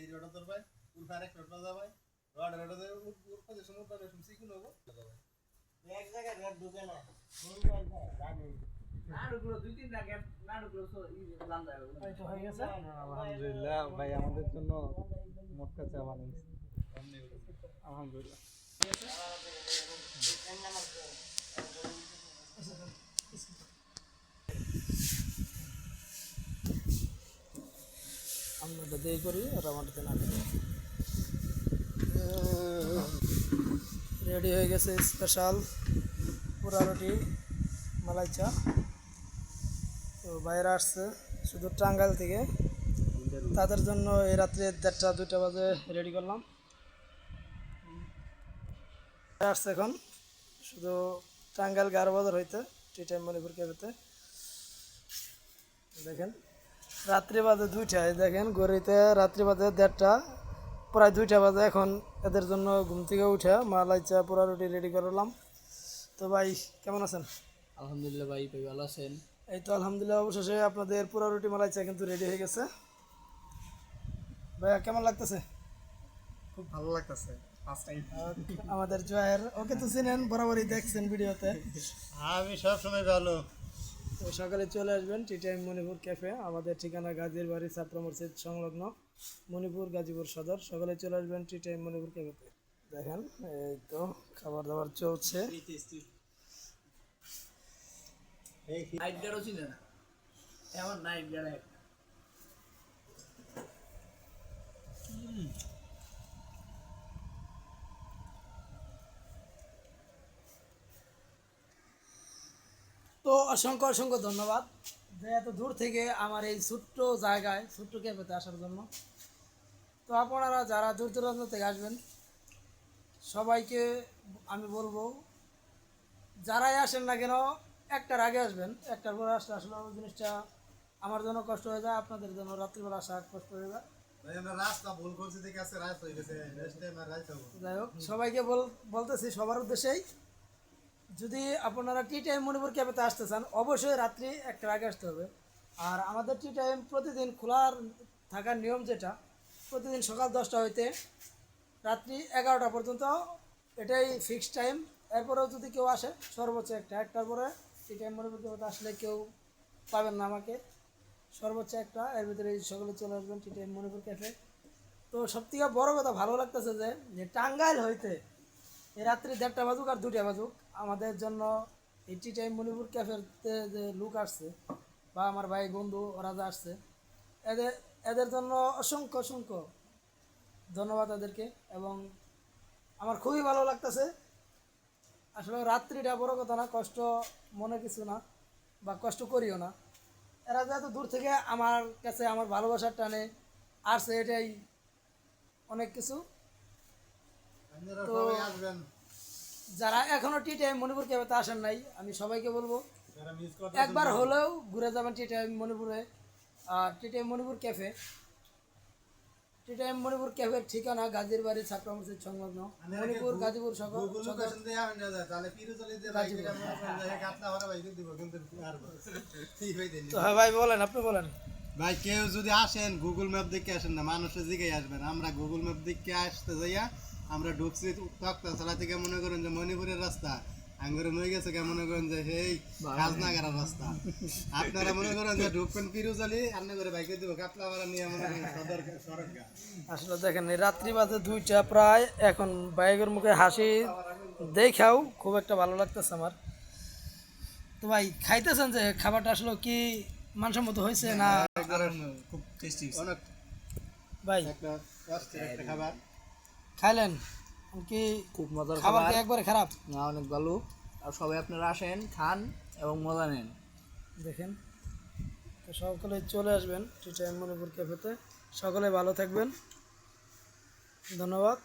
এই রোড তোর ভাই উল ফারেক রোড না ভাই রোড দে উল কাছে সমুদ্র রে সুসি কি নগো এক জায়গায় রোড ঢুকে না কোন জায়গায় জানি নাড়ুগুলো দুই তিনটা গ্যাপ নাড়ুগুলো তো লাল যাবে ভাই তো হয়ে গেছে আলহামদুলিল্লাহ ভাই আমাদের জন্য মটকা চা বানাইছে আলহামদুলিল্লাহ আমরা দেই করি আর আমাদের না রেডি হয়ে গেছে স্পেশাল পুরা রুটি মালাই চা তো বাইরে আসছে শুধু টাঙ্গাইল থেকে তাদের জন্য এই রাত্রে 1:30-2টা বাজে রেডি করলাম আসছে এখন শুধু টাঙ্গাইল 11 বাজার হইতে টি টাইম মণিপুর ক্যাফেতে দেখেন রাত্রি বাজে 2টায় দেখেন গড়িতে রাত্রি বাজে 1:30 প্রায় 2টা বাজে এখন এদের জন্য ঘুম থেকে উঠে মালাই চা পুরা রুটি রেডি করলাম তো ভাই কেমন আছেন আলহামদুলিল্লাহ ভাই ভালো আছেন এই তো আলহামদুলিল্লাহ অবশেষে আপনাদের পুরা রুটি মালাই চা কিন্তু রেডি হয়ে গেছে ভাইয়া কেমন লাগতেছে খুব ভালো লাগতেছে ফার্স্ট টাইম আমাদের জয়ের ওকে তো চিনেন বরাবরই দেখছেন ভিডিওতে আমি সব সময় ভালো তো সকালে চলে আসবেন টি টাইম মণিপুর ক্যাফে আমাদের ঠিকানা গাজীর বাড়ি ছাত্র মসজিদ সংলগ্ন মণিপুর গাজীপুর সদর সকালে চলে আসবেন টি টাইম মণিপুর ক্যাফেতে দেখেন এই তো খাবার দাবার চলছে নাইট গার্ডও ছিল না এমন নাইট গার্ড তো অসংখ্য অসংখ্য ধন্যবাদ যে এত দূর থেকে আমার এই ছোট্ট জায়গায় ছোট্ট ক্যাফেতে আসার জন্য তো আপনারা যারা দূর দূরান্ত থেকে আসবেন সবাইকে আমি বলবো যারাই আসেন না কেন একটার আগে আসবেন একটার পরে আসলে আসলে ওই জিনিসটা আমার জন্য কষ্ট হয়ে যায় আপনাদের জন্য রাত্রিবেলা আসা কষ্ট হয়ে যায় যাই হোক সবাইকে বলতেছি সবার উদ্দেশ্যেই যদি আপনারা টি টাইম মণিপুর ক্যাফেতে আসতে চান অবশ্যই রাত্রি 1টার আগে আসতে হবে আর আমাদের টি টাইম প্রতিদিন খোলার থাকার নিয়ম যেটা প্রতিদিন সকাল 10টা হইতে রাত্রি 11টা পর্যন্ত এটাই ফিক্সড টাইম এরপরেও যদি কেউ আসে সর্বোচ্চ 1টার পরে টি টাইম মণিপুর ক্যাফেতে আসলে কেউ পাবেন না আমাকে সর্বোচ্চ 1টা এর ভিতরে সকলে চলে আসবেন টি টাইম মণিপুর ক্যাফে তো সবথেকে বড় কথা ভালো লাগতেছে যে টাঙ্গাইল হইতে এই রাত্রি 1:30 বাজুক আর 2টা বাজুক আমাদের জন্য এই টি টাইম মণিপুর ক্যাফেতে যে লোক আসছে বা আমার ভাই বন্ধু ওরা যে আসছে এদের জন্য অসংখ্য অসংখ্য ধন্যবাদ এদেরকে এবং আমার খুবই ভালো লাগতেছে আসলে রাত্রিটা বড় কথা না কষ্ট মনে কিছু না বা কষ্ট করিও না এরা যে এত দূর থেকে আমার কাছে আমার ভালোবাসার টানে আসছে এটাই অনেক কিছু তো যারা এখনো টি টাইম মণিপুর ক্যাফেতে আসেন নাই আমি সবাইকে বলবো একবার হলেও ঘুরে যাবেন টি টাইম মণিপুরে আর tea time Manipur cafe tea time Manipur ক্যাফের ঠিকানা গাজীর বাড়ি ছাত্র মসজিদ সংলগ্ন মণিপুর গাজীপুর তো হ্যাঁ ভাই বলেন আপনি বলেন ভাই কেউ যদি আসেন গুগল ম্যাপ দেখে আসেন না মানুষের দিকেই আসবেন আমরা গুগল ম্যাপ দেখে আসতে যাইয়া আমরা ঢুকছি তক্তাছাড়া থেকে মনে করেন যে মণিপুরের রাস্তা আঙ্গুরে নই গেছে কে মনে করেন যে এই রাজনাগারার রাস্তা আপনারা মনে করেন যে ঢুকবেন পিরুজালি রান্না করে বাইকে দিব কাতলাপাড়া নিয়ে মনে করেন সদর সড়ক আসলে দেখেন রাত্রি বাজে 2টা প্রায় এখন বাইকের মুখে হাসি দেখাও খুব একটা ভালো লাগতেছে আমার তো ভাই খাইতেছেন যে খাবারটা আসলে কি মানসম্মত হয়েছে না খুব টেস্টি অনেক ভাই একটা খাবার খাইলেন কি খুব মজার খাবার কি একবারে খারাপ না অনেক ভালো আর সবাই আপনারা আসেন খান এবং মজা নেন দেখেন তো সকলে চলে আসবেন টি টাইম মণিপুর ক্যাফেতে সকলে ভালো থাকবেন ধন্যবাদ।